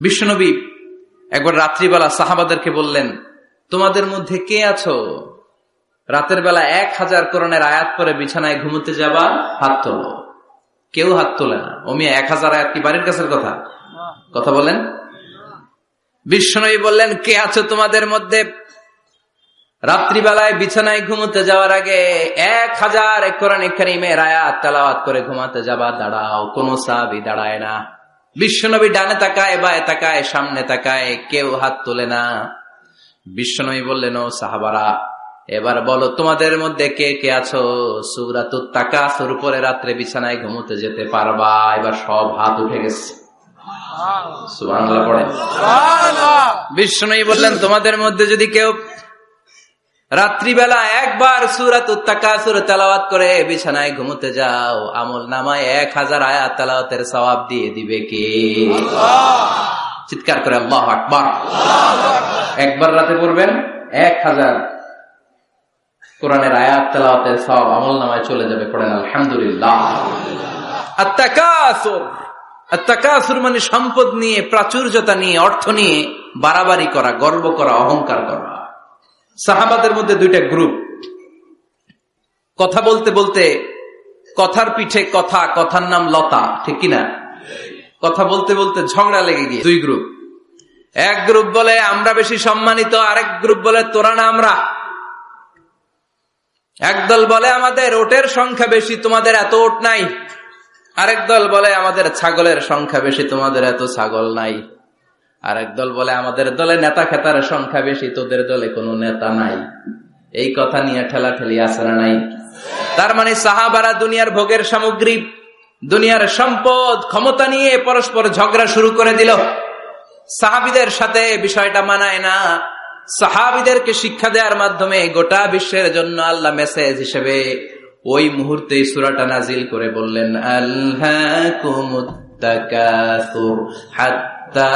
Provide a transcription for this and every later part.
বিশ্বনবী একবার রাত্রিবেলা সাহাবাদেরকে বললেন, তোমাদের মধ্যে কে আছো রাতের বেলা 1000 কোরআনের আয়াত পরে বিছানায় ঘুমোতে যাবা? হাত তোলো। কেউ হাত তোলে না। ওমি 1000 আয়াত কি বাড়ির কাছের কথা? কথা বলেন। বিশ্বনবী বললেন, কে আছো তোমাদের মধ্যে রাত্রিবেলায় বিছানায় ঘুমোতে যাওয়ার আগে 1000 কোরআন কারীমের আয়াত তেলাওয়াত করে ঘুমাতে যাবা? দাঁড়াও। কোন সাহাবী দাঁড়ায় না। বিশ্বনবী ডানে তাকায়, বায়ে তাকায়, সামনে তাকায়, কেউ হাত তোলে না। বিশ্বনবী বললেন, ও সাহাবারা, এবার বলো তোমাদের মধ্যে কে কে আছো সূরাতুত তাকাসুর পরে রাত্রে বিছানায় ঘুমোতে যেতে পারবা? এবার সব হাত উঠে গেছে। সুবহানাল্লাহ পড়েন। বিশ্বনবী বললেন, তোমাদের মধ্যে যদি কেউ রাত্রিবেলা একবার সূরাতুত তাকাসুর তেলাওয়াত করে বিছানায় ঘুমোতে যাও, আমল নামায় 1000 আয়াত তেলাওয়াতের সওয়াব দিয়ে দিবে কে? চিৎকার করে আল্লাহু আকবার। একবার রাতে পড়বেন, 1000 কোরআনের আয়াত তেলাওয়াতের সওয়াব আমল নামায় চলে যাবে। পড়েন আলহামদুলিল্লাহ। আত-তাকাসুর, আত-তাকাসুর মানে সম্পদ নিয়ে, প্রাচুর্যতা নিয়ে, অর্থ নিয়ে বাড়াবাড়ি করা, গর্ব করা, অহংকার করা। সাহাবাদের মধ্যে দুইটা গ্রুপ, কথা বলতে বলতে কথার পিঠে কথা, কথার নাম লতা, ঠিক কিনা? কথা বলতে বলতে ঝগড়া লেগে গিয়ে দুই গ্রুপ। এক গ্রুপ বলে আমরা বেশি সম্মানিত, আরেক গ্রুপ বলে তোরা না আমরা। একদল বলে আমাদের ওটের সংখ্যা বেশি, তোমাদের এত ওট নাই। আরেক দল বলে আমাদের ছাগলের সংখ্যা বেশি, তোমাদের এত ছাগল নাই। আরেক দল বলে আমাদের দলে নেতা খেতার সংখ্যা বেশি, তোদের দলে কোনো নেতা নাই। এই কথা নিয়ে ঠেলাঠেলি আছে না নাই? তার মানে সাহাবারা দুনিয়ার ভোগের সামগ্রী, দুনিয়ার সম্পদ, ক্ষমতা নিয়ে পরস্পর ঝগড়া শুরু করে দিল। সাহাবীদের সাথে বিষয়টা মানায় না। সাহাবীদেরকে শিক্ষা দেওয়ার মাধ্যমে গোটা বিশ্বের জন্য আল্লাহ মেসেজ হিসেবে ওই মুহূর্তে সূরাটা নাজিল করে বললেন, আলহাকুমুত তাকাসুর হাত্তা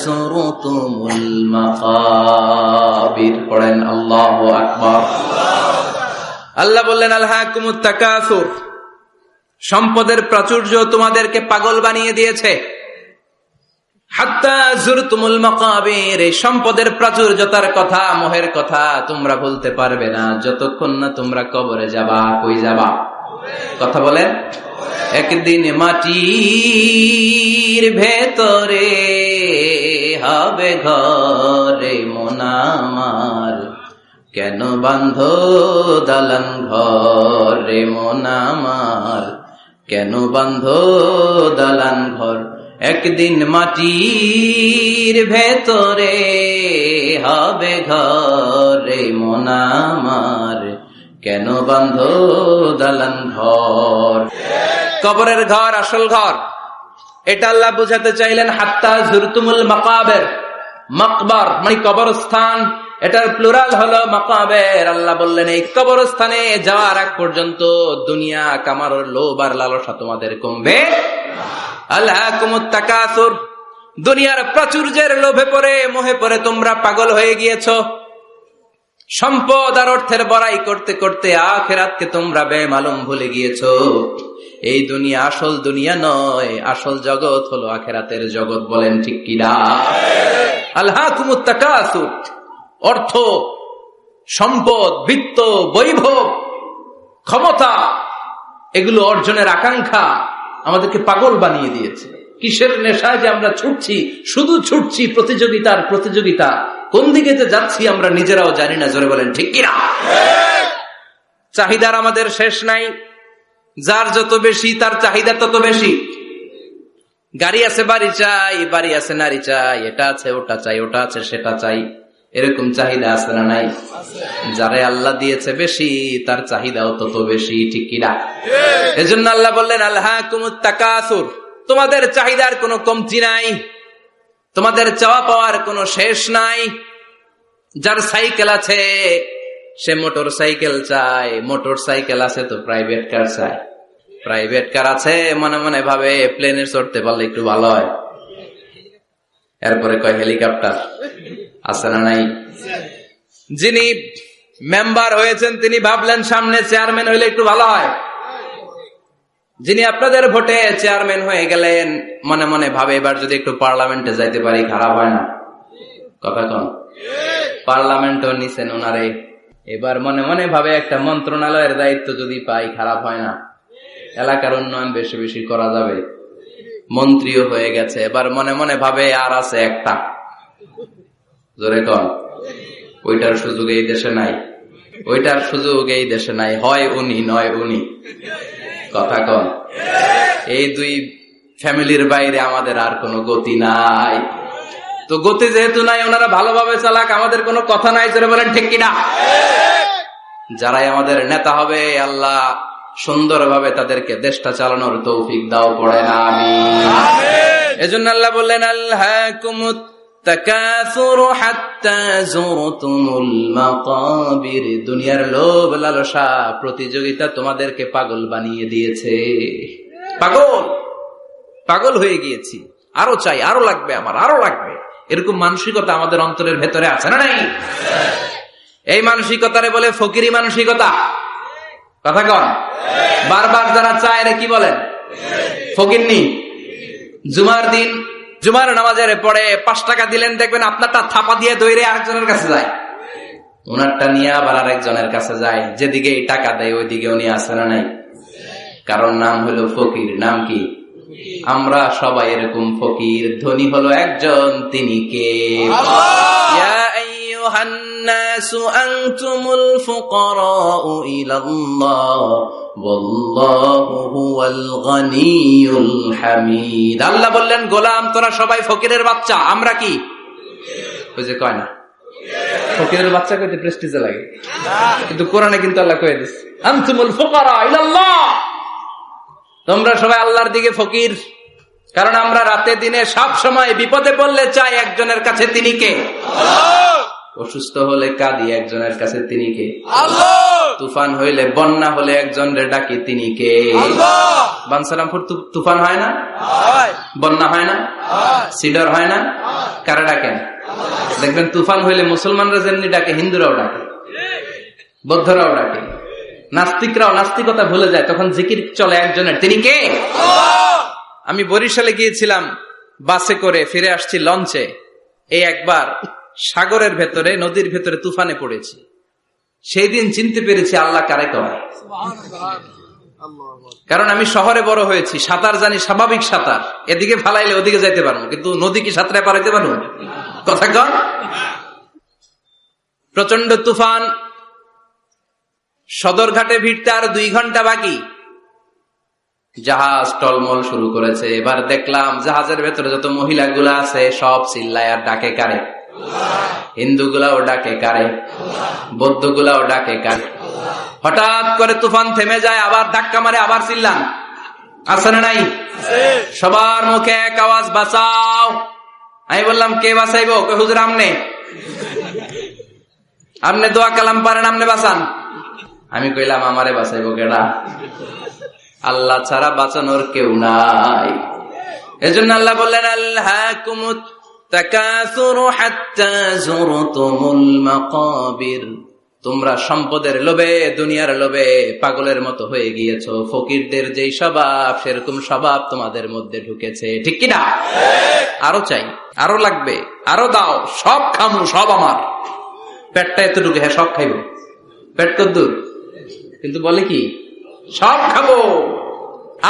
যুরতুমুল মাকাবির। পড়েন আল্লাহু আকবার। আল্লাহ বললেন, আলহাকুমুত তাকাসুর, সম্পদের প্রাচুর্য তোমাদেরকে পাগল বানিয়ে দিয়েছে। হাত্তা যুরতুমুল মাকাবির, এই সম্পদের প্রাচুর্যতার কথা, মোহের কথা তোমরা বলতে পারবে না যতক্ষণ না তোমরা কবরে যাবা। কই যাবা? কথা বলেন। একদিন মাটির ভেতরে হবে ঘরে মন আমার, কেন বাঁধো দালান ঘরে মন আমার, কেন বাঁধো দালান ঘর। একদিন মাটির ভেতরে হবে ঘরে মন আমার, কেন বাঁধো দালান ঘর। কবরের ঘর আসল ঘর, এটা আল্লাহ বুঝাতে চাইলেন। হাত্তা যুরতুমুল মাকাবির, মাকবার মানে কবরস্থান, এটার প্লুরাল হলো মাকাবের। আল্লাহ বললেন, এই কবরস্থানে যাওয়ার আগ পর্যন্ত দুনিয়া কামার লোভ আর লালসা তোমাদের কমবে। আলহাকুমুত তাকাসুর, দুনিয়ার প্রাচুর্যের লোভে পড়ে, মোহে পড়ে তোমরা পাগল হয়ে গিয়েছো। সম্পদ আর অর্থের বড়াই করতে করতে আখিরাতকে তোমরা বেমালুম ভুলে গিয়েছো। এই দুনিয়া আসল দুনিয়া নয়, আসল জগৎ হলো আখিরাতের জগৎ। বলেন ঠিক কিনা? আলহাকুমুত তাকাসুর, অর্থ, সম্পদ, বিত্ত, বৈভব, ক্ষমতা, এগুলো অর্জনের আকাঙ্ক্ষা আমাদেরকে পাগল বানিয়ে দিয়েছে। কিসের নেশায় যে আমরা ছুটছি, শুধু ছুটছি প্রতিযোগিতার প্রতিযোগিতা। কোন দিকে যে যাচ্ছি আমরা নিজেরাও জানি না। জোরে বলেন ঠিক কিনা? চাহিদার আমাদের শেষ নাই। যার যত বেশি তার চাহিদা তত বেশি। গাড়ি আছে বাড়ি চাই, বাড়ি আছে নারী চাই, এটা আছে ওটা চাই, ওটা আছে সেটা চাই, এরকম চাহিদা আছে না নাই? যারে আল্লাহ দিয়েছে বেশি তার চাহিদাও তত বেশি, ঠিক কিনা? এজন্য আল্লাহ বললেন, আলহাকুমুত তাকাসুর, তোমাদের চাহিদার কোনো কমতি নাই, তোমাদের চাওয়া পাওয়ার কোনো শেষ নাই। যার সাইকেল আছে সে মোটর সাইকেল চায়, মোটর সাইকেল আছে তো প্রাইভেট কার চায়, প্রাইভেট কার আছে মনে মনে ভাবে প্লেনে চড়তে পারলে একটু ভালো হয়। এরপরে কয় হেলিকপ্টার আছে না নাই? যিনি মেম্বার হয়েছেন তিনি ভাবলেন সামনে চেয়ারম্যান হইলে একটু ভালো হয়। যিনি আপনাদের ভোটে চেয়ারম্যান হয়ে গেলেন, মনে মনে ভাবে এবার যদি একটু পার্লামেন্টে যাইতে পারি খারাপ হয় না। কথা কন, পার্লামেন্টও নিছেন ওনারে, এবার মনে মনে ভাবে একটা মন্ত্রণালয়ের দায়িত্ব যদি পাই খারাপ হয় না, এলাকার উন্নয়ন বেশি বেশি করা যাবে। মন্ত্রীও হয়ে গেছে, এবার মনে মনে ভাবে আর আছে একটা, জোরে কন, ওইটার সুযোগ এই দেশে নাই, ওইটার সুযোগ এই দেশে নাই, হয় উনি নয় উনি। কথা কন, এই দুই ফ্যামিলির বাইরে আমাদের আর কোনো গতি নাই। তো গতি যেহেতু নাই, ওনারা ভালোভাবে চালাক, আমাদের কোনো কথা নাই, জোরে বলেন ঠিক কিনা? যারাই আমাদের নেতা হবে, আল্লাহ সুন্দরভাবে তাদেরকে দেশটা চালানোর তৌফিক দাও, পড়ে না আমিন। এজন্য আল্লাহ বললেন, আল্লাহকুমুত তাকাসুরু হাত্তা যুরতুমুল মাকাবির, দুনিয়ার লোভ লালসা প্রতিযোগিতা তোমাদেরকে পাগল বানিয়ে দিয়েছে। পাগল পাগল হয়ে গিয়েছি, আরো চাই, আরো লাগবে, আমার আরো লাগবে, এরকম মানসিকতা আমাদের অন্তরের ভেতরে আছে না নাই? এই মানসিকতারে বলে ফকিরি মানসিকতা। কথা কন, বারবার যারা চায় রে কি বলেন? ফকিরনি। জুমার দিন জুমার নামাজের পরে 5 টাকা দিলেন, দেখবেন আপনারটা থাপা দিয়ে দৌড়ে আরেকজনের কাছে যায়, ওনারটা নিয়ে আবার আরেকজনের কাছে যায়, যেদিকে টাকা দেয় ওইদিকে উনি আসে না নাই? কারণ নাম হলো ফকির। নাম কি? আমরা সবাই এরকম ফকির। ধনী হলো একজন, তিনি কে? ইয়া আইয়ুহান নাসু আনতুমুল ফুকারাউ ইলাল্লাহ ওয়াল্লাহু হুয়াল গনিয়ুল হামিদ। আল্লাহ বললেন, গোলাম তোরা সবাই ফকিরের বাচ্চা। আমরা কি? ওই যে কয় না, ফকিরের বাচ্চা কইতে প্রেস্টিজে লাগে, কিন্তু কোরআনে কিন্তু আল্লাহ কয়ে দিচ্ছে, আনতুমুল ফুকারা ইলাল্লাহ, তোমরা সবাই আল্লাহর দিকে ফকির। কারণ আমরা রাতে দিনে সব সময় বিপদে পড়লে চাই একজনের কাছে, তিনি কে? অসুস্থ হলে কাঁদি একজনের কাছে, তিনি কে? তুফান হইলে, বন্যা হলে একজনের ডাকি, তিনি কে? বানসারামপুর তুফান হয় না? বন্যা হয় না? সিডর হয় না? কারা ডাকেন? দেখবেন তুফান হইলে মুসলমানরা যেমনি ডাকে, হিন্দুরাও ডাকে, বৌদ্ধরাও ডাকে, নাস্তিকরাও নাস্তিকতা ভুলে যায়, তখন জিকির চলে একজনের, তিনি কে? আমি বরিশালে গিয়েছিলাম বাসে করে, ফিরে আসছি লঞ্চে। এই একবার সাগরের ভেতরে, নদীর ভেতরে তুফানে পড়েছি। সেই দিন চিনতে পেরেছি আল্লাহ কারে কয়। কারণ আমি শহরে বড় হয়েছি, সাঁতার জানি, স্বাভাবিক সাঁতার, এদিকে ফালাইলে ওদিকে যাইতে পারবো, কিন্তু নদী কি সাঁতরে পারাইতে পারবো? কথা কন। প্রচন্ড তুফান, সদরঘাটে ভিড়তে আর 2 ঘন্টা বাকি। জাহাজ টলমল শুরু করেছে। এবার দেখলাম জাহাজের ভেতরে যত মহিলাগুলা আছে সব চিল্লায় আর ডাকে কারে? হিন্দুগুলাও ডাকে কারে? বৌদ্ধগুলাও ডাকে কারে? হঠাৎ করে তুফান থেমে যায়, আবার ধাক্কা মারে, আবার চিল্লান, আছে না নাই? সবার মুখে এক আওয়াজ, বাঁচাও। আমি বললাম, কে বাঁচাইবো? হুজুর আমনে, আমনে দোয়া কালাম পারেন, আমনে বাঁচান। আমি কইলাম, আমারে বাঁচাইবো কেডা? আল্লাহ ছাড়া বাঁচানোর কেউ নাই। এজন্য আল্লাহ বললেন, আল্লাহকুমুত তাকাসুরু হাত্তা যুরতুমুল মাকাবির, তোমরা সম্পদের লোভে, দুনিয়ার লোভে পাগলের মতো হয়ে গিয়েছো। ফকিরদের যেই স্বভাব, সেরকম স্বভাব তোমাদের মধ্যে ঢুকেছে, ঠিক কিনা? আরো চাই, আরো লাগবে, আরো দাও, সব খামু, সব আমার। পেটটা এতটুকু, হ্যাঁ সব খাইব, পেট কদ্দুর, কিন্তু বলে কি সব খাবো।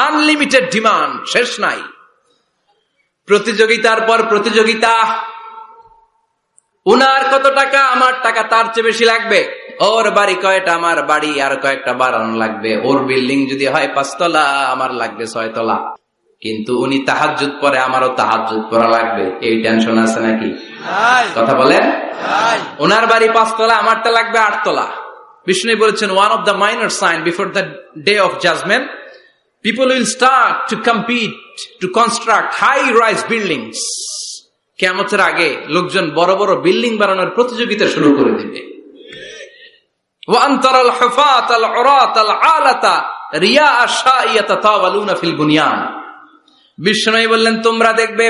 আনলিমিটেড ডিমান্ড, শেষ নাই। প্রতিযোগিতার পর প্রতিযোগিতা। উনার কত টাকা, আমার টাকা তার চেয়ে বেশি লাগবে। ওর বাড়ি কয়টা, আমার বাড়ি আর কয়েকটা বাড়ানো লাগবে। ওর বিল্ডিং যদি হয় 5 তলা, আমার লাগবে 6 তলা। কিন্তু উনি তাহাজ্জুদ পড়ে, আমারও তাহাজ্জুদ পড়া লাগবে। এই টেনশন আছে নাকি? কথা বলেন। ওনার বাড়ি 5 তলা, আমারটা লাগবে 8 তলা। বিষ্ণু বলেছেন, one of the minor sign before the day of judgment, people will start to compete to construct high-rise buildings. কিয়ামতের আগে লোকজন বড় বড় বিল্ডিং বানানোর প্রতিযোগিতা শুরু করে দিবে। وأن ترى الحفاة العراة العالة رياء الشاء يتطاولون في البنيان. বিষ্ণু বললেন, তোমরা দেখবে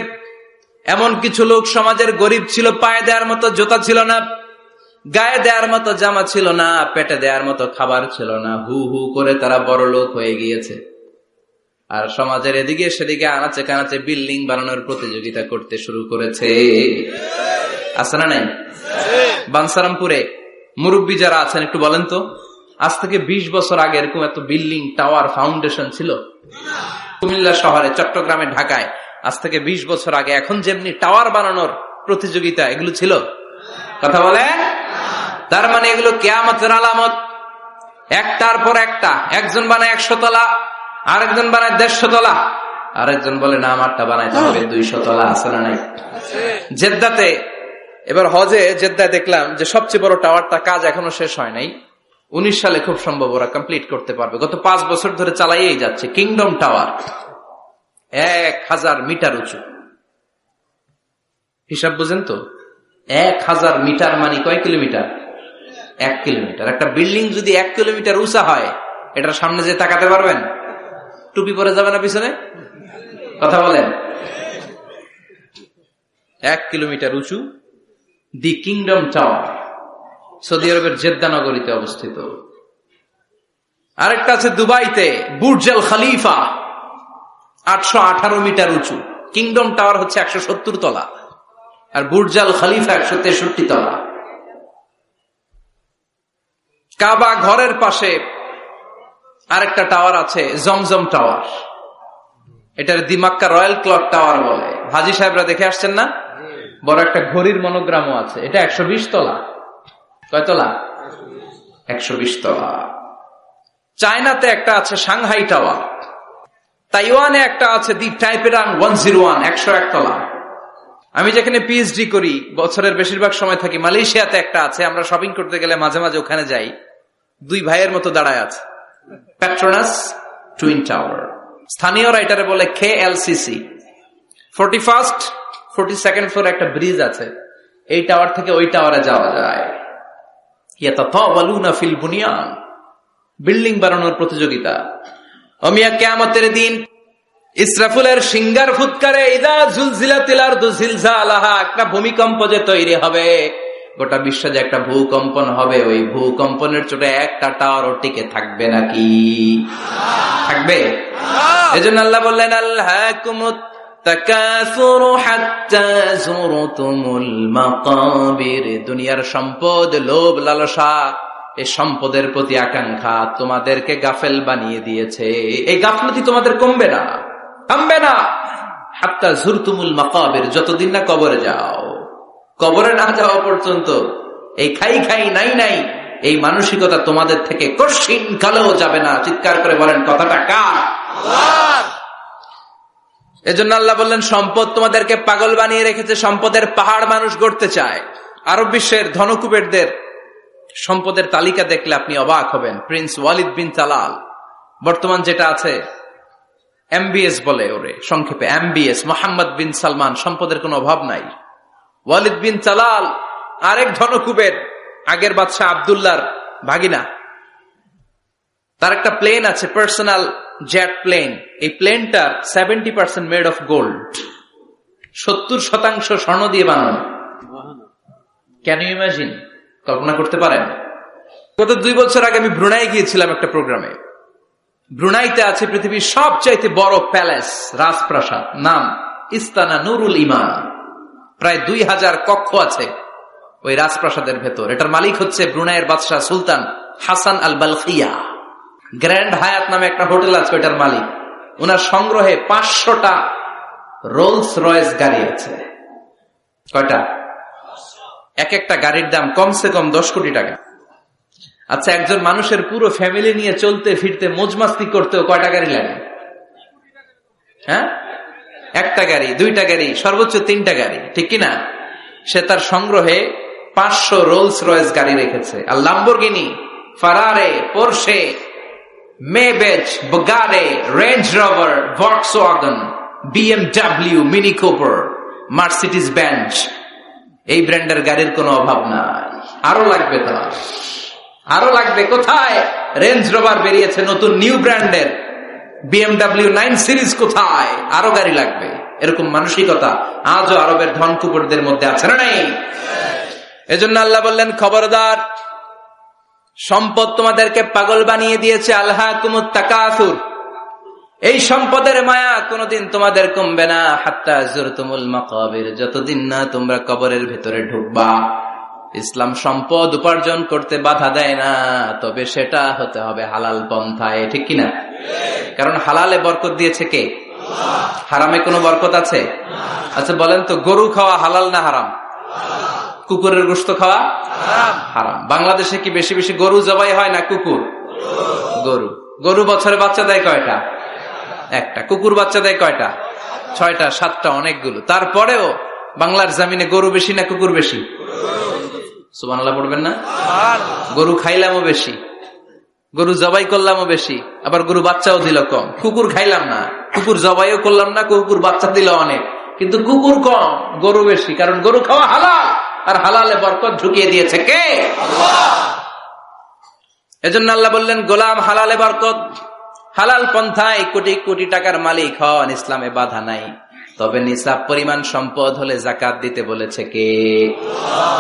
এমন কিছু লোক সমাজের গরিব ছিল, পায়ে দেওয়ার মতো জুতা ছিল না, গায়ে দেওয়ার মতো জামা ছিল না, পেটে দেওয়ার মতো খাবার ছিল না, হু হু করে তারা বড় লোক হয়ে গিয়েছে। আর সমাজের এদিকে সেদিকে আনাচে কানাচে বিল্ডিং বানানোর প্রতিযোগিতা করতে শুরু করেছে। আছে না নাই? বানসারামপুরে মুরব্বী যারা আছেন একটু বলেন তো, আজ থেকে 20 বছর আগে এরকম এত বিল্ডিং, টাওয়ার, ফাউন্ডেশন ছিল? কুমিল্লা শহরে, চট্টগ্রামে, ঢাকায় আজ থেকে 20 বছর আগে এখন যেমনি টাওয়ার বানানোর প্রতিযোগিতা এগুলো ছিল? কথা বলে। তার মানে এগুলো কিয়ামতের আলামত। একটার পর একটা, একজন বানায় 100 তলা, আরেকজন বানায় 150 তলা, আরেকজন বলে না আমারটা বানাইতে হবে 200 তলা। আছে না নাই? জেদ্দাতে এবার হজে জেদ্দায় দেখলাম যে সবচেয়ে বড় টাওয়ারটা কাজ এখনো শেষ হয় নাই। 19 সালে খুব সম্ভব ওরা কমপ্লিট করতে পারবে। গত 5 বছর ধরে চালাইয়েই যাচ্ছে। কিংডম টাওয়ার 1000 মিটার উঁচু। হিসাব বুঝেন তো? 1000 মিটার মানে কয় কিলোমিটার? 1 কিলোমিটার। একটা বিল্ডিং যদি 1 কিলোমিটার উঁচা হয়, এটার সামনে যে তাকাতে পারবেন? টুপি পরে যাবে না পিছনে? কথা বলেন। 1 কিলোমিটার উঁচু দি কিংডম টাওয়ার, সৌদি আরবের জেদ্দা নগরীতে অবস্থিত। আরেকটা আছে দুবাইতে, বুর্জ আল খলিফা, 818 মিটার উঁচু। কিংডম টাওয়ার হচ্ছে 170 তলা, আর বুর্জ আল খলিফা 163 তলা। কাবা ঘরের পাশে আরেকটা টাওয়ার আছে, জমজম টাওয়ার। এটার দিমাক্কা রয়্যাল ক্লক টাওয়ার বলে। হাজী সাহেবরা দেখে আসছেন না? বড় একটা ঘড়ির মনোগ্রামও আছে। এটা 120 তলা। কয় তলা? 120 তলা। চায়নাতে একটা আছে সাংহাই টাওয়ার। তাইওয়ানে একটা আছে দি টাইপেরাং 101, 101 তলা। আমি যেখানে পিএইচডি করি, বছরের বেশিরভাগ সময় থাকি, মালয়েশিয়াতে একটা আছে। আমরা শপিং করতে গেলে মাঝে মাঝে ওখানে যাই। 2 ভাইয়ের মতো দাঁড়ায় আছে, পেট্রোনাস টুইন টাওয়ার। স্থানীয়রা এটারে বলে KLCC। 41st 42nd ফ্লোর একটা ব্রিজ আছে, এই টাওয়ার থেকে ওই টাওয়ারে যাওয়া যায়। ইয়াতাতাওয়ালুনা ফিল বুনিয়ান, বিল্ডিং বানানোর প্রতিযোগিতা। অমিয়া কিয়ামতের দিন ইসরাফিলের সিঙ্গার ফুৎকারে ইদা জুলজিলাতিল আরদু জিলজালাহা, একটা ভূমিকম্প যে তৈরি হবে, গোটা বিশ্বে যে একটা ভূকম্পন হবে, ওই ভূকম্পনের চোটে একটা টাওয়ারও টিকে থাকবে নাকি? থাকবে। এজন্য আল্লাহ বললেন আল্লাহকুমুত তাকাসুরু হাত্তা যুরতুমুল মাকাবির। দুনিয়ার সম্পদ, লোভ, লালসা, এই সম্পদের প্রতি আকাঙ্ক্ষা তোমাদেরকে গাফেল বানিয়ে দিয়েছে। এই গাফলতি তোমাদের কমবে না, থামবে না। হাত্তা যুরতুমুল মাকাবির, যতদিন না কবরে যাও। কবরে না যাওয়া পর্যন্ত এই খাই খাই নাই নাই এই মানসিকতা তোমাদের থেকে কঠিন কালেও যাবে না। চিৎকার করে বলেন কথাটা কার? আল্লাহর। এজন্য আল্লাহ বললেন সম্পদ তোমাদেরকে পাগল বানিয়ে রেখেছে। সম্পদের পাহাড় মানুষ গড়তে চায়। আরব বিশ্বের ধনকুবেরদের সম্পদের তালিকা দেখলে আপনি অবাক হবেন। প্রিন্স ওয়ালিদ বিন তালাল, বর্তমান যেটা আছে MBS বলে ওরে সংক্ষেপে, MBS, মোহাম্মদ বিন সালমান, সম্পদের কোনো অভাব নাই। ওয়ালিদ বিন তালাল আরেক ধনকুবের, আগের বাদশাহ আব্দুল্লাহর ভাগিনা। তার একটা প্লেন আছে, পার্সোনাল জেট প্লেন। এই প্লেনটার 70% মেড অফ গোল্ড, 70% স্বর্ণ দিয়ে বানানো। Can you imagine? কল্পনা করতে পারেন? গত 2 বছর আগে আমি ব্রুনাই গিয়েছিলাম একটা প্রোগ্রামে। ব্রুনাইতে আছে পৃথিবীর সবচাইতে বড় প্যালেস, রাজপ্রাসাদ, নাম ইস্তানা নুরুল ইমান। প্রায় 2000 কক্ষ আছে ওই রাজপ্রাসাদের ভেতর। এটার মালিক হচ্ছে ব্রুনাইয়ের বাদশাহ সুলতান হাসান আল বালখিয়া। গ্র্যান্ড হায়াত নামে একটা হোটেল আছে, ওইটার মালিক। ওনার সংগ্রহে 500টা রোলস রয়েস গাড়ি আছে। কয়টা? এক একটা গাড়ির দাম কমসে কম 10 কোটি টাকা। আচ্ছা, একজন মানুষের পুরো ফ্যামিলি নিয়ে চলতে ফিরতে মজমাস্তি করতেও কয়টা গাড়ি লাগে? হ্যাঁ, একটা গাড়ি, 2টা গাড়ি, সর্বোচ্চ 3টা গাড়ি, ঠিক কিনা? সে তার সংগ্রহে 500 রোলস রয়েস গাড়ি রেখেছে। আর Lamborghini, Ferrari, Porsche, Maybach, Bugatti, Range Rover, Volkswagen, BMW, Mini Cooper, Mercedes Benz, এই ব্র্যান্ডের গাড়ির কোনো অভাব নাই। আরো লাগবে তার, আরো লাগবে। কোথায়? রেঞ্জ রোভার বেরিয়েছে নতুন নিউ ব্র্যান্ডের, BMW 9 সিরিজ কোথায়? আরো গাড়ি লাগবে। এরকম মানসিকতা আজও আরবের ধনকুবেরদের মধ্যে আছে না নাই? এজন্য আল্লাহ বললেন খবরদার, সম্পদ তোমাদেরকে পাগল বানিয়ে দিয়েছে। আলহাকুমুত তাকাসুর, এই সম্পদের মায়া কোনদিন তোমাদের কমবে না, হাত্তা যুরতুমুল মাকাবির, যতদিন না তোমরা কবরের ভেতরে ঢুকবা। ইসলাম সম্পদ উপার্জন করতে বাধা দেয় না, তবে সেটা হতে হবে হালাল পন্থায়, ঠিক কিনা? কারণ হালালে বরকত দিয়েছে কে? হারামে কোনো বরকত আছে? আচ্ছা বলেন তো, গরু খাওয়া হালাল না হারাম? কুকুরের গোশত খাওয়া হারাম। বাংলাদেশে কি বেশি বেশি গরু জবাই হয় না কুকুর? গরু। গরু বছরে বাচ্চা দেয় কয়টা? একটা। কুকুর বাচ্চা দেয় কয়টা? 6টা 7টা, অনেকগুলো। তারপরেও বাংলার জমিনে গরু বেশি না কুকুর বেশি? সুবহানাল্লাহ পড়বেন না? গরু খাইলামও বেশি, গরু জবাই করলামও বেশি, আবার গরু বাচ্চাও দিল কম। কুকুর খাইলাম না, কুকুর জবাইও করলাম না, কুকুর বাচ্চা দিল অনেক, কিন্তু কুকুর কম, গরু বেশি। কারণ গরু খাওয়া হালাল, আর হালালে বরকত ঢুকিয়ে দিয়েছে কে? আল্লাহ। এজন্য আল্লাহ বললেন, গোলাম হালালে বরকত, হালাল পন্থায় কোটি কোটি টাকার মালিক হন, ইসলামে বাধা নাই। তবে নিসাব পরিমাণ সম্পদ হলে যাকাত দিতে বলেছে কে?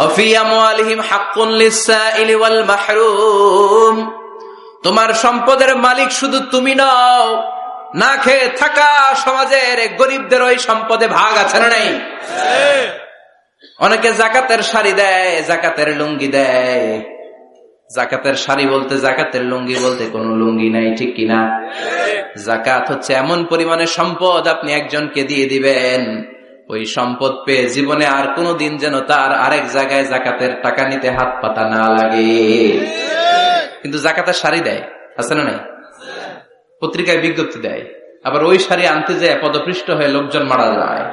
ওয়াফি আমওয়ালিহিম হাক্কুন লিসসাইলি ওয়াল মাহরুম। তোমার সম্পদের মালিক শুধু তুমি নও, না খেয়ে থাকা সমাজের গরিবদের ওই সম্পদে ভাগ আছে না নাই? অনেকে যাকাতের শাড়ি দেয়, যাকাতের লুঙ্গি দেয়। যাকাতের শাড়ি বলতে, যাকাতের লুঙ্গি বলতে কোনো লুঙ্গি নাই, ঠিক কিনা? যাকাত হচ্ছে এমন পরিমাণে সম্পদ আপনি একজনকে দিয়ে দিবেন, ওই সম্পদ পেয়ে জীবনে আর কোনোদিন যেন তার আরেক জায়গায় যাকাতের টাকা নিতে হাত পাতা না লাগে। কিন্তু যাকাতের শাড়ি দেয়, আছে না নাই? পত্রিকায় বিজ্ঞপ্তি দেয়, আবার ওই শাড়ি আনতে যায় পদপৃষ্ট হয়ে লোকজন মারা যায়,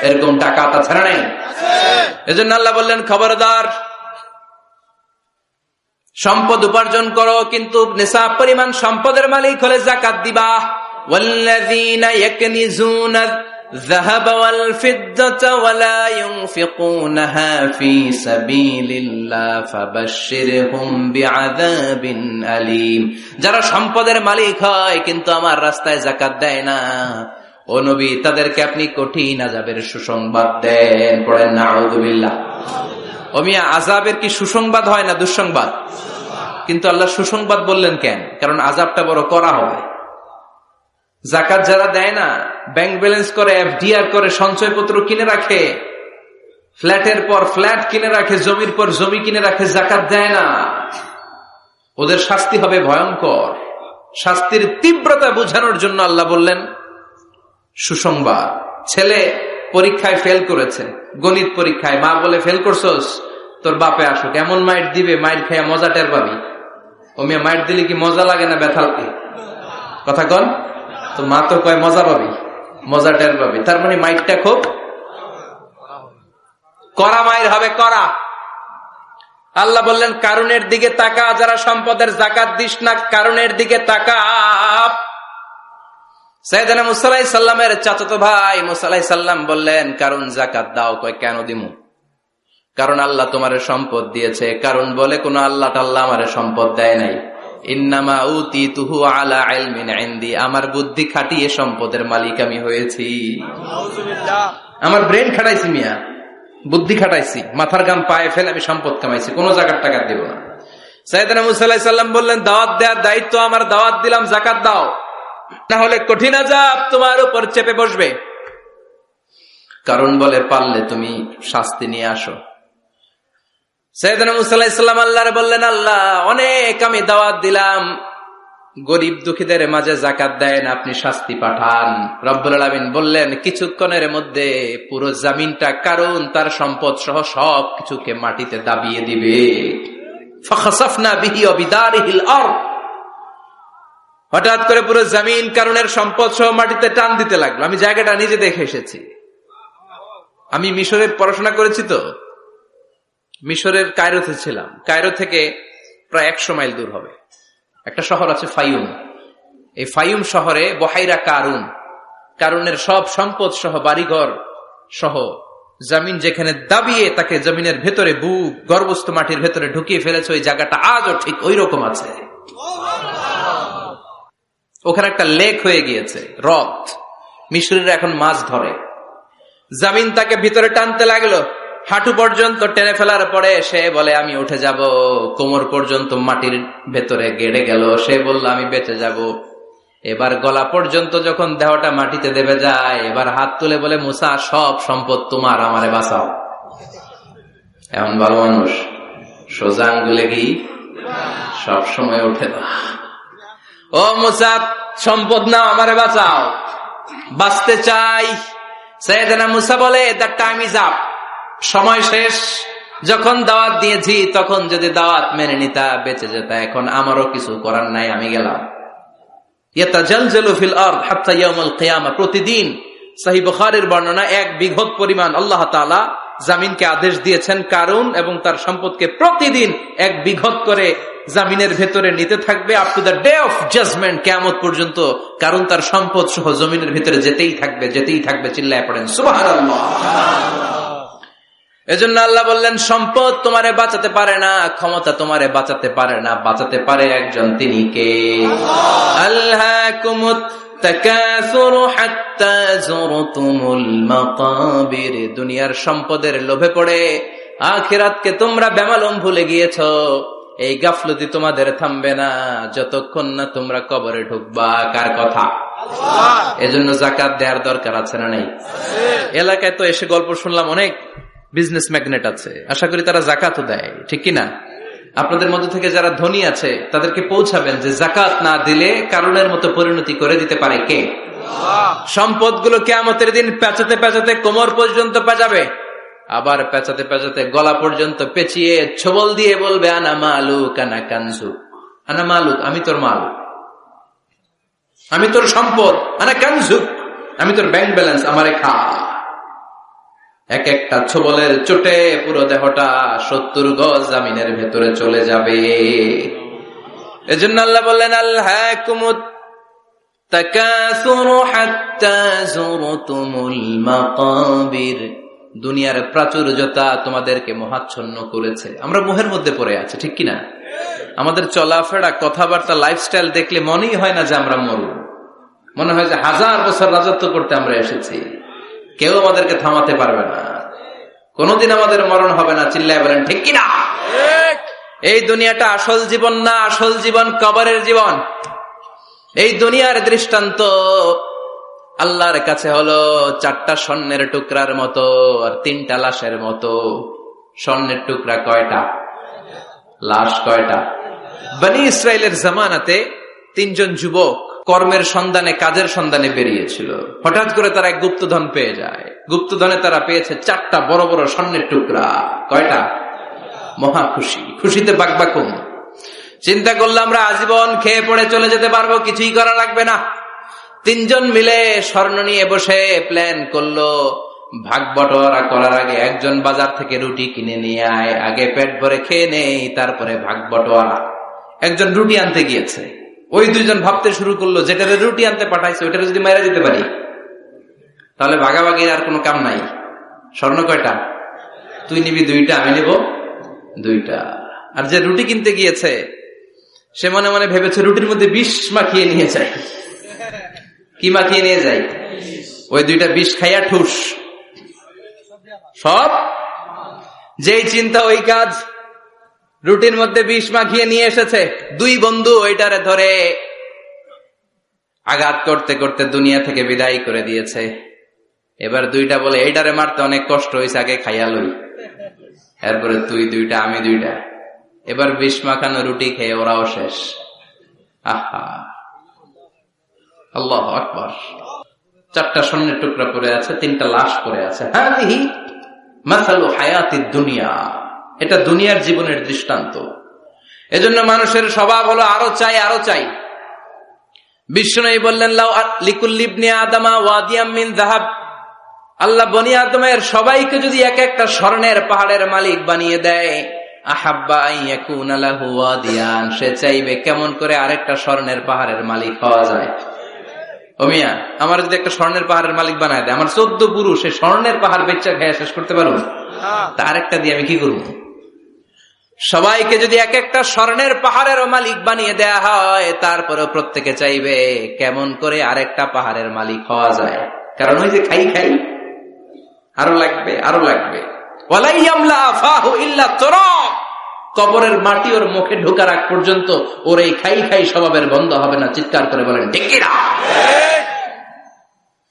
এরকম ডাকাত আছে না নাই? এজন্য আল্লাহ বললেন, খবরদার, সম্পদ উপার্জন করো, কিন্তু নিসাব পরিমাণ সম্পদের মালিক হলে যাকাত দিবা। ওয়াল্লাযীনা ইয়াকনিজুনা الذهب والفضة ولا ينفقونها في سبيل الله فبشرهم بعذاب أليم। যারা সম্পদের মালিক হয় কিন্তু আমার রাস্তায় যাকাত দেয় না, ও নবী, তাদেরকে আপনি কঠিন আযাবের সুসংবাদ দেন। পড়েন নাউযুবিল্লাহ। ও মিয়া, আযাবের কি সুসংবাদ হয় না দুঃসংবাদ? কিন্তু আল্লাহ সুসংবাদ বললেন কেন? কারণ আযাবটা বড় করা হবে। যাকাত যারা দেয় না, ব্যাংক ব্যালেন্স করে, এফডিআর করে, সঞ্চয়পত্র কিনে রাখে, ফ্ল্যাটের পর ফ্ল্যাট কিনে রাখে, জমির পর জমি কিনে রাখে, যাকাত দেয় না, ওদের শাস্তি হবে ভয়ঙ্কর। শাস্তির তীব্রতা বোঝানোর জন্য আল্লাহ বললেন সুসংবাদ। ছেলে পরীক্ষায় ফেল করেছে, গণিত পরীক্ষায়, মা বলে, ফেল করছস, তোর বাপে আসুক, এমন মাইট দিবে, মাইট খাইয়া মজা টের পাবি। ও মিয়া, মাইট দিলে কি মজা লাগে না ব্যথা লাগে? কথা কন তো। মা তো কয় মজা পাবি, মজা টের পাবি, তার মানে মাইটটা খুব কড়া মাইর হবে, কড়া। আল্লাহ বললেন, কারুনের দিকে তাকা, যারা সম্পদের যাকাত দিস না, কারুনের দিকে তাকা। সাইয়েদনা মুসা আলাইহিস সালামের চাচাতো ভাই মুসা আলাইহিস সালাম বললেন, কারুন যাকাত দাও। কয়, কেন দিমু? কারণ আল্লাহ তোমারে সম্পদ দিয়েছে। কারণ বলে, কোন আল্লাহ টাল্লাহ আমারে সম্পদ দেয় নাই। ইন্নামা উতিতুহু আলা ইলমিন ইনদি, আমার বুদ্ধি খাটিয়ে সম্পদের মালিক আমি হয়েছি। আমার ব্রেন খাটাইছি মিয়া, বুদ্ধি খাটাইছি, মাথার গাম পায়ে ফেলে আমি সম্পদ কামাইছি, কোন যাকাত টাকা দেব না। সাইয়েদনা মুসা আলাইহিস সালাম বললেন, দাওয়াত দেওয়ার দায়িত্ব আমার, দাওয়াত দিলাম, যাকাত দাও, না হলে কঠিন আযাব তোমার উপর চেপে বসবে। কারণ বলে, পারলে তুমি শাস্তি নিয়ে আসো। সাইয়েদনা মুসা আলাইহিস সালাম আল্লাহরে বললেন, আল্লাহ, অনেক আমি দাওয়াত দিলাম, গরিব দুঃখীদের মাঝে যাকাত দেয় না, আপনি শাস্তি পাঠান। রব্বুল আলামিন বললেন, কিছুক্ষণের মধ্যে পুরো জমিনটা কারণ তার সম্পদ সহ সব কিছুকে মাটিতে দাবিয়ে দিবে। ফাখাসাফনা বিহি ওয়া বিদারিহিল আরদ, হঠাৎ করে পুরো জমিন কারণের সম্পদ সহ মাটিতে টান দিতে লাগলো। আমি জায়গাটা নিজে দেখে এসেছি, আমি মিশরের পড়াশোনা করেছি তো, মিশরের কায়রোতে ছিলাম। কায়রো থেকে প্রায় 100 মাইল দূর হবে একটা শহর আছে ফাইউম। এই ফাইউম শহরে বহাইরা কারুন, কারুনের সব সম্পদ সহ বাড়িঘর সহ জমিন যেখানে দাবিয়ে তাকে জমিনের ভেতরে বুক গর্ভস্থ মাটির ভেতরে ঢুকিয়ে ফেলেছে, ওই জায়গাটা আজও ঠিক ওই রকম আছে। ওখানে একটা লেক হয়ে গিয়েছে, হ্রদ। মিশরীরা এখন মাছ ধরে। জমিন তাকে ভিতরে টানতে লাগলো, হাঁটু পর্যন্ত টেনে ফেলার পরে সে বলে, আমি উঠে যাব। কোমর পর্যন্ত মাটির ভেতরে গেড়ে গেল, সে বলল, আমি বেঁচে যাব। এবার গলা পর্যন্ত যখন দেহটা মাটিতে দেবে যায়, এবার হাত তুলে বলে, মুসা সব সম্পদ তোমার, আমারে বাঁচাও। এমন ভালো মানুষ, সোজা আঙ্গুলে কি সব সময় ওঠে না। ও মুসা, সম্পদ নাও, আমারে বাঁচাও, বাঁচতে চাই। সাইয়েদনা মুসা বলে, দ্য টাইম ইজ আপ, সময় শেষ। যখন দাওয়াত দিয়েছি তখন যদি দাওয়াত মেনে নিতা, বেঁচে যেতা, এখন আমারও কিছু করার নাই, আমি গেলাম। ইয়াতাজালজালু ফিল আরদ হাত্তা ইয়াউমুল কিয়ামা, প্রতিদিন সহিহ বুখারীর বর্ণনা 1 বিঘত পরিমাণ আল্লাহ তাআলা জামিনকে আদেশ দিয়েছেন কারুন এবং তার সম্পদকে প্রতিদিন 1 বিঘত করে জামিনের ভেতরে নিতে থাকবে, up to the day of judgement, কিয়ামত পর্যন্ত কারুন তার সম্পদ সহ জমিনের ভিতরে যেতেই থাকবে, যেতেই থাকবে। চিল্লায় পড়েন সুবহানাল্লাহ। এজন্য আল্লাহ বললেন, সম্পদ তোমারে বাঁচাতে পারে না, ক্ষমতা তোমারে বাঁচাতে পারে না, বাঁচাতে পারে একজন, তিনি কে? আল্লাহকুমুত তাকাসুরু হাত্তা যুরতুমুল মাকাবির, দুনিয়ার সম্পদের লোভে পড়ে আখিরাতকে তোমরা বেমালুম ভুলে গিয়েছো। এই গাফলতি তোমাদের থামবে না যতক্ষণ না তোমরা কবরে ঢুকবা। কার কথা? এজন্য যাকাত দেওয়ার দরকার আছে না নাই? এলাকায় তো এসে গল্প শুনলাম, অনেক বিজনেস ম্যাগনেট আছে, আশা করি তারা যাকাতও দেয়, ঠিক কিনা? আপনাদের মধ্যে থেকে যারা ধনী আছে তাদেরকে পৌঁছাবেন যে যাকাত না দিলে কারণের মতো পরিণতি করে দিতে পারে কে? সম্পদগুলো কিয়ামতের দিন পেঁচাতে পেঁচাতে কোমর পর্যন্ত পেঁচাবে, আবার পেঁচাতে পেঁচাতে গলা পর্যন্ত পেঁচিয়ে ছোবল দিয়ে বলবে, আনা মালুক আনা কানজুক, আনা মালুক, আমি তোর মাল, আমি তোর সম্পদ, আনা কানজুক, আমি তোর ব্যাংক ব্যালেন্স, আমারে খা। এক একটা ছোবলের চোটে পুরো দেহটা 70 গজ জামিনের ভেতরে চলে যাবে। এজন্য আল্লাহ বললেন, আল্লাহকুমুত তাকাসুরু হাত্তা যুরতুমুল মাকাবির, দুনিয়ার প্রাচুর্যতা তোমাদেরকে মোহাচ্ছন্ন করেছে। আমরা মোহের মধ্যে পড়ে আছি, ঠিক কিনা? আমাদের চলাফেরা, কথাবার্তা, লাইফস্টাইল দেখলে মনেই হয় না যে আমরা মরু, মনে হয় যে 1000 বছর রাজত্ব করতে আমরা এসেছি, কেউ আমাদেরকে থামাতে পারবে না, কোনদিন আমাদের মরণ হবে না। চিল্লায় বলেন ঠিক কিনা? এই দুনিয়াটা আসল জীবন না, আসল জীবন কবরের জীবন। এই দুনিয়ার দৃষ্টান্ত আল্লাহর কাছে হলো 4টা স্বর্ণের টুকরার মতো আর 3টা লাশের মতো। স্বর্ণের টুকরা কয়টা? লাশ কয়টা? বনি ইসরাইলের জামানাতে 3 জন যুবক কর্মের সন্ধানে, কাজের সন্ধানে বেরিয়েছিল। হঠাৎ করে তারা এক গুপ্তধন পেয়ে যায়। গুপ্তধনে তারা পেয়েছে 4টা বড় বড় স্বর্ণের টুকরা। কয়টা? মহা খুশি, খুশিতে বাকবাকুম। চিন্তা করলো, আমরা আজীবন খেয়ে পড়ে চলে যেতে পারবো, কিছুই করা লাগবে না। 3 জন মিলে স্বর্ণ নিয়ে বসে প্ল্যান করলো, ভাগ বটোয়ারা করার আগে একজন বাজার থেকে রুটি কিনে নিয়ে আয়, আগে পেট ভরে খেয়ে নেই, তারপরে ভাগ বটোয়ারা। একজন রুটি আনতে গিয়েছে, ওই 2 জন ভাবতে শুরু করলো, যেটারে রুটি আনতে পাঠাইছে ওইটারে যদি মাইরা দিতে পারি তাহলে ভাগাভাগির আর কোনো কাম নাই। স্বর্ণ কয়টা? তুই নিবি 2টা, আমি নিব 2টা। আর যে রুটি কিনতে গিয়েছে সে মনে মনে ভেবেছে রুটির মধ্যে বিষ মাখিয়ে নিয়ে যায়। কি মাখিয়ে নিয়ে যায়? ওই 2টা বিষ খাইয়া ঠুস সব। যেই চিন্তা ওই কাজ, রুটির মধ্যে বিষ মাখিয়ে নিয়ে এসেছে। 2 বন্ধু ওইটারে ধরে আঘাত করতে করতে দুনিয়া থেকে বিদায় করে দিয়েছে। এবার 2টা বলে, এইটারে মারতে অনেক কষ্ট হয়েছে, আগে খাইয়া লই, এরপরে তুই 2টা, আমি 2টা। এবার বিষ মাখানো রুটি খেয়ে ওরাও শেষ। আহা, আল্লাহু আকবার। 4টা স্বর্ণের টুকরা পড়ে আছে, 3টা লাশ পড়ে আছে। হাযিহি মাসালু হায়াতিদ দুনিয়া, এটা দুনিয়ার জীবনের দৃষ্টান্ত। এজন্য মানুষের স্বভাব হলো আরো চাই, আরো চাই। বিষ্ণু বললেন, লাউ লিকুল্লি ইবনি আদামা ওয়াদিয়াম মিন যাহাব, আল্লাহ বনি আদমের সবাইকে যদি এক একটা স্বর্ণের পাহাড়ের মালিক বানিয়ে দেয়, আহাব্বা আন ইয়াকুনা লাহু ওয়াদিয়ান, সে চাইবে কেমন করে আরেকটা স্বর্ণের পাহাড়ের মালিক হওয়া যায়। ও মিয়া, আমার যদি একটা স্বর্ণের পাহাড়ের মালিক বানায় দেয়, আমার 14 পুরুষ সে স্বর্ণের পাহাড় বেচা খেয়ে শেষ করতে পারবো? তার একটা দিয়ে আমি কি করবো? সবাইকে যদি এক একটা স্বর্ণের পাহাড়ের মালিক বানিয়ে দেয়া হয়, তারপরেও প্রত্যেকে চাইবে কেমন করে আরেকটা পাহাড়ের মালিক হওয়া যায়। কারণ ওই যে খাই খাই, আরো লাগবে, আরো লাগবে। কবরের মাটি ওর মুখে ঢোকার আগ পর্যন্ত ওর এই খাই খাই স্বভাবের বন্ধ হবে না। চিৎকার করে বলেন ঠিক কিনা?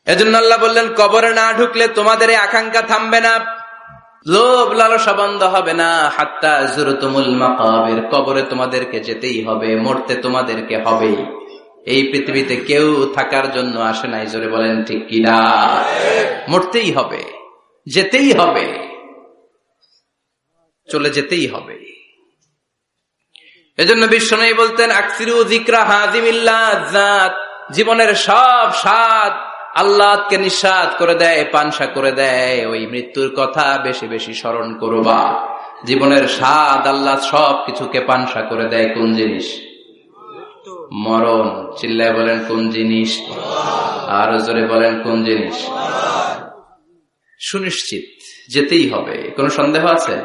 এজন্য আল্লাহ বললেন, কবরে না ঢুকলে তোমাদের এই আকাঙ্ক্ষা থামবে না, লোভ লালসা বন্ধ হবে না। হাত্তা যুরতুমুল মাকাবির, কবরে তোমাদেরকে যেতেই হবে, মরতে তোমাদেরকে হবে। এই পৃথিবীতে কেউ থাকার জন্য আসে নাই, জোরে বলেন ঠিক কিনা? মরতেই হবে, যেতেই হবে, চলে যেতেই হবে। এজন্য বিশ্বনবী বলতেন, আকসিরু যিকরা হাযিমিল লাযাত, জীবনের সব স্বাদ আল্লাহকে নিঃস্বাদ করে দেয়, পানসা করে দেয়। ওই মৃত্যুর কথা বেশি বেশি স্মরণ করবা। জীবনের স্বাদ আল্লাহ সব কিছুকে পানসা করে দেয়। কোন জিনিস? মরণ। চিল্লায় বলেন কোন জিনিস? আরো জোরে বলেন কোন জিনিস? সুনিশ্চিত যেতেই হবে। কোন সন্দেহ আছে?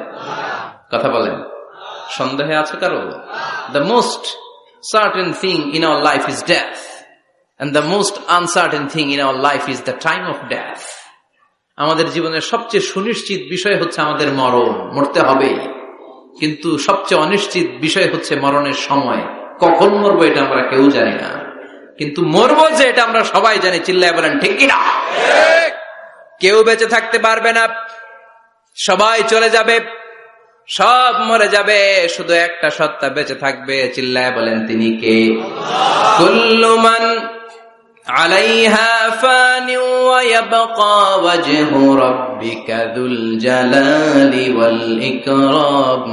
কথা বলেন, সন্দেহে আছে কারো? The most certain thing in our life is death, and the most uncertain thing in our life is the time of death. আমাদের জীবনের সবচেয়ে সুনিশ্চিত বিষয় হচ্ছে আমাদের মরণ, মরতে হবে। কিন্তু সবচেয়ে অনিশ্চিত বিষয় হচ্ছে মরণের সময়। কখন মরবো এটা আমরা কেউ জানি না, কিন্তু মরবো যে এটা আমরা সবাই জানি। চিল্লায় বলেন ঠিক কিনা? কেউ বেঁচে থাকতে পারবে না, সবাই চলে যাবে, সব মরে যাবে, শুধু একটা সত্তা বেঁচে থাকবে। চিল্লায় বলেন তিনি কে? কুল্লু মান আলাইহা ফানি ওয়া ইয়াবকা ওয়াজহু রাব্বিকা যুল জালালি ওয়াল ইকরাম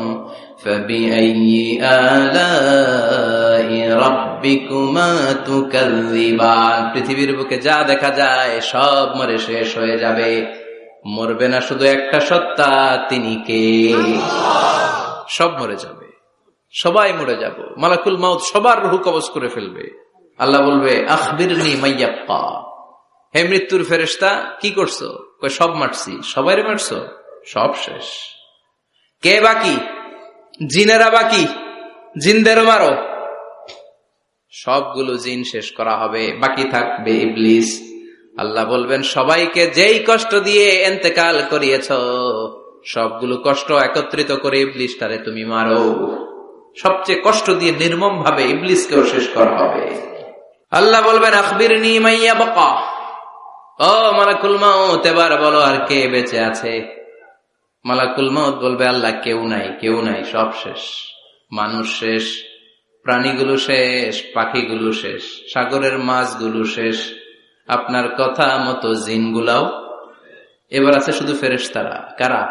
ফাবিআইয়ি আলাই রাব্বিকুমা তুকাযযিবান। পৃথিবীর বুকে যা দেখা যায় সব মরে শেষ হয়ে যাবে, মরবে না শুধু একটা সত্তা, তিনি কে? সব মরে যাবে, সবাই মরে যাব। মালাকুল মাউত সবার রূহ কবজ করে ফেলবে। আল্লাহ বলবে, আখবিরনি মাইয়াবকা, হে মৃত্যুর ফেরেশতা কি করছো? কই সব মারছি। সবাইরে মারছো? সব শেষ। কে বাকি? জিনেরা বাকি, জিনদেরও মারো। সবগুলো জিন শেষ করা হবে, বাকি থাকবে ইবলিস। আল্লাহ বলবেন, সবাইকে যেই কষ্ট দিয়ে ইন্তেকাল করিয়েছ সবগুলো কষ্ট একত্রিত করে ইবলিসটারে তুমি মারো। সবচেয়ে কষ্ট দিয়ে নির্মম ভাবে ইবলিসকেও শেষ করা হবে। আল্লাহ বলবেন, আখবিরনি মাইয়াবকা, ও মালাকুল মাউত এবার বলো আর কে বেঁচে আছে? মালাকুল মাউত বলবে, আল্লাহ কেউ নাই, কেউ নাই, সব শেষ। মানুষ শেষ, প্রাণীগুলো শেষ, পাখিগুলো শেষ, সাগরের মাছগুলো শেষ, আপনার কথা মতো জিনগুলাও। এবার আছে শুধু ফেরেশতারা। কারা?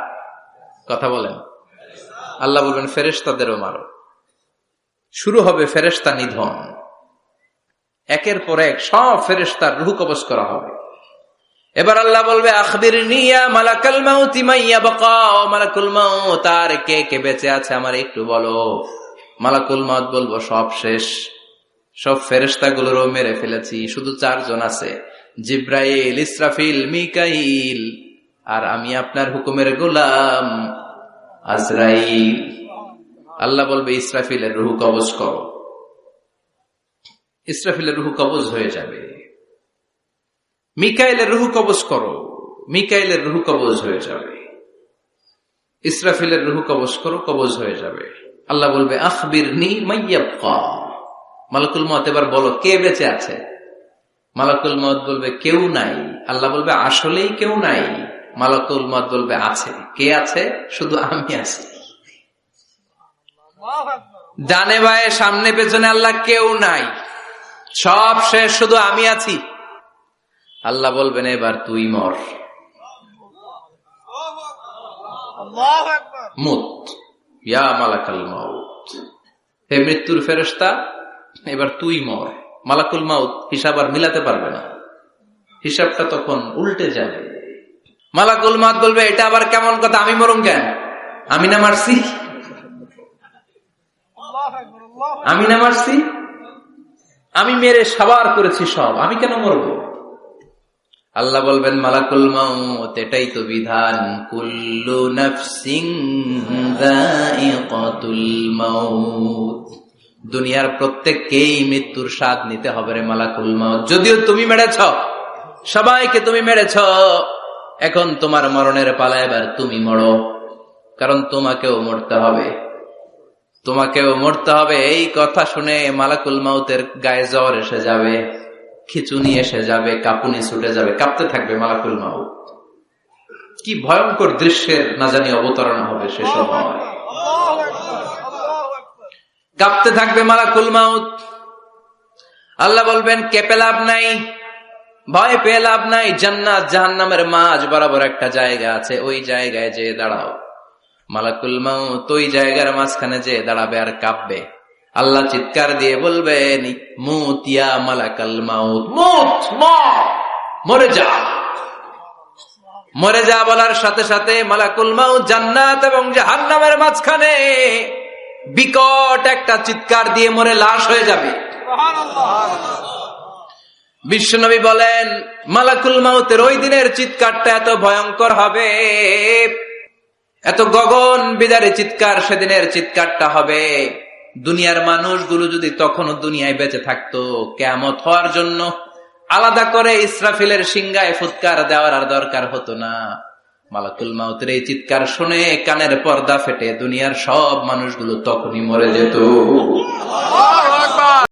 কথা বলেন। আল্লাহ বলবেন, ফেরেশতাদেরও মারো। শুরু হবে ফেরেশতা নিধন। একের পর এক সব ফেরেশতার রূহ কবজ করা হবে। এবার আল্লাহ বলবে, আখবিরনি ইয়া মালাকাল মাউতি মাইয়াবকা, মালাকুল মাউত আর কে কে বেঁচে আছে আমার একটু বলো। মালাকুল মাউত বলবো, সব শেষ, সব ফেরেশতাগুলোরও মেরে ফেলেছি, শুধু 4 জন আছে, জিব্রাইল, ইসরাফিল, মিকাইল, আর আমি আপনার হুকুমের গোলাম আজরাইল। আল্লাহ বলবে, ইসরাফিলের রূহ কবজ করো। ইসরাফিলের রূহ কবজ হয়ে যাবে। মিকাইলের রূহ কবজ করো, মিকাইলের রূহ কবজ হয়ে যাবে। ইসরাফিলের রূহ কবজ করো, কবজ হয়ে যাবে। আল্লাহ বলবে, আখবিরনি মাইয়াবকা, মালাকুল মউত এবার বলো কে বেঁচে আছে? মালাকুল মউত বলবে, কেউ নাই। আল্লাহ বলবে, আসলেই কেউ নাই? মালাকুল মউত বলবে, আছে। কে আছে? শুধু আমি আছি। ডানে বায়ে সামনে পেছনে আল্লাহ কেউ নাই, সব শেষ, শুধু আমি আছি। আল্লাহ বলবেন, এবার তুই মর। মুত ইয়া মালাকুল মউত, হে মৃত্যুর ফেরেশতা এবার তুই মর। মালাকুল মাউত হিসাব আর মিলাতে পারবে না, হিসাবটা তখন উল্টে যাবে। মালাকুল মাউত বলবে, এটা আবার কেমন কথা? আমি মরুম কেন? আমি না মারছি? আমি না মারছি? আমি মেরে সাবার করেছি সব, আমি কেন মরবো? আল্লাহ বলবেন, মালাকুল মাউত এটাই তো বিধান, কুল্লু নাফসিন যায়িকাতুল মাউত, দুনিয়ার প্রত্যেককেই মৃত্যুর স্বাদ নিতে হবে রে মালাকুল মাউত। যদিও তুমি মেরেছ, সবাইকে তুমি মেরেছ, এখন তোমার মরণের পালা, এবার তুমি মরো, কারণ তোমাকেও মরতে হবে। তোমাকেও মরতে হবে, এই কথা শুনে মালাকুল মাউতের গায়ে জ্বর এসে যাবে, খিচুনি এসে যাবে, কাঁপুনি ছুটে যাবে, কাঁপতে থাকবে মালাকুল মাউত। কি ভয়ঙ্কর দৃশ্যের না জানি অবতরণ হবে সে সময়। কাঁপতে থাকবে মালাকুল মাউত। আল্লাহ বলবেন কেঁপে লাভ নাই, ভয় পেয়ে লাভ নাই, জান্নাত জাহান্নামের মাঝ বরাবর একটা জায়গা আছে, ওই জায়গায় যে দাঁড়াও। মালাকুল মাউত ওই জায়গার মাঝখানে যে দাঁড়াবে আর কাঁপবে। আল্লাহ চিৎকার দিয়ে বলবেন মুত ইয়া মালাকাল মাউত, মুত, মরে যা, মরে যা। বলার সাথে সাথে মালাকুল মাউত জান্নাত এবং জাহান্নামের মাঝখানে বিকট একটা চিৎকার দিয়ে মরে লাশ হয়ে যাবে। বিশ্বনবী বলেন মালাকুল মাউতের ওই দিনের চিৎকারটা এত ভয়ঙ্কর হবে, এত গগন বিদারী চিৎকার সেদিনের চিৎকারটা হবে। দুনিয়ার মানুষগুলো যদি তখনও দুনিয়ায় বেঁচে থাকতো, কিয়ামত হওয়ার জন্য আলাদা করে ইসরাফিলের সিংহায় ফুৎকার দেওয়ার আর দরকার হতো না। মালাকুল মাউতের এই চিৎকার শুনে কানের পর্দা ফেটে দুনিয়ার সব মানুষগুলো তখনই মরে যেত।